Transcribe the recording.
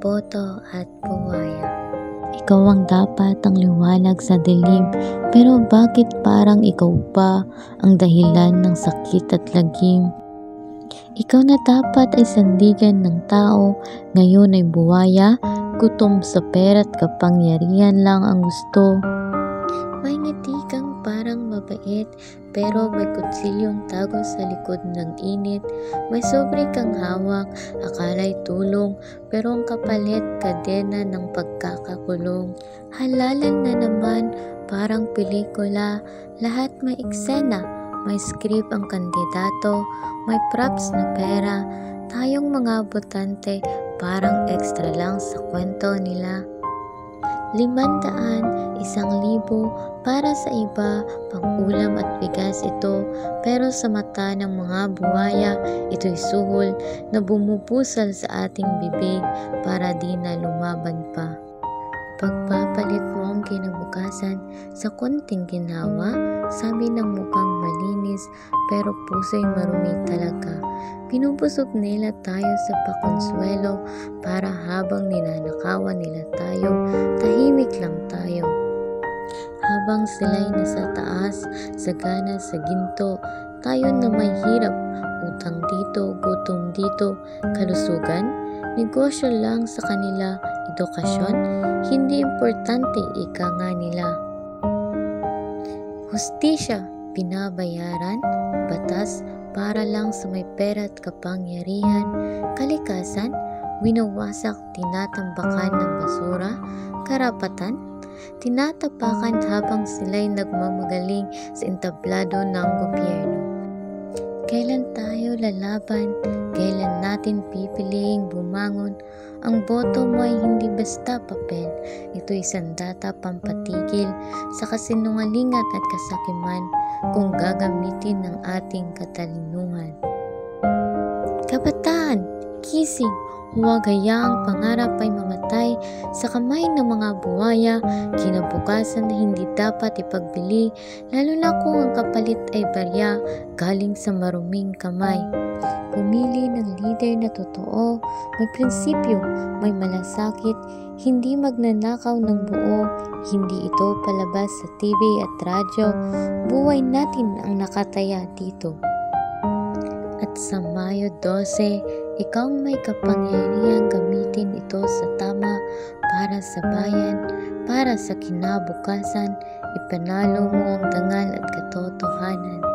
boto at buwaya. Ikaw ang dapat ang liwanag sa dilim, pero bakit parang ikaw pa ang dahilan ng sakit at lagim? Ikaw na dapat ay sandigan ng tao, ngayon ay buwaya, gutom sa pera at kapangyarihan lang ang gusto. May ngiti kang parang mabait, pero may kutsilyong tago sa likod ng init. May sobre kang hawak, akala'y tulong, pero ang kapalit kadena ng pagkakakulong. Halalan na naman, parang pelikula, lahat may eksena, may script ang kandidato, may props na pera, tayong mga botante parang extra lang sa kwento nila. 500, 1,000 para sa iba, pang-ulam at bigas ito, pero sa mata ng mga buwaya, ito'y suhol na bumubusal sa ating bibig para di na lumaban pa. Pagpapalit mo ang kinabukasan sa konting ginawa, sabi ng mukhang malinis pero puso'y marumi talaga. Pinupusok nila tayo sa pakonsuelo para habang ninanakawan nila tayo, tahimik lang tayo. Habang sila'y nasa taas, sagana sa ginto, tayo na may hirap, utang dito, gutom dito, kalusugan, negosyo lang sa kanila, edukasyon, hindi importante ika nga nila. Hustisya, pinabayaran, batas, para lang sa may pera at kapangyarihan, kalikasan, winawasak, tinatambakan ng basura, karapatan, tinatapakan habang sila'y nagmamagaling sa entablado ng gobyerno. Kailan tayo lalaban? Kailan natin pipiliing bumangon? Ang boto mo ay hindi basta papel. Ito'y sandata pampatigil sa kasinungalingan at kasakiman kung gagamitin ng ating katalinuhan. Kabataan, gising, huwag hayaang pangarap ay mamatay sa kamay ng mga buwaya, kinabukasan na hindi dapat ipagbili, lalo na kung ang kapalit ay barya galing sa maruming kamay. Pumili ng leader na totoo, may prinsipyo, may malasakit, hindi magnanakaw ng buo, hindi ito palabas sa TV at radyo, buhay natin ang nakataya dito. At sa Mayo 12, ikaw may kapangyarihang gamitin ito sa tama para sa bayan, para sa kinabukasan, ipanalo mo ang dangal at katotohanan.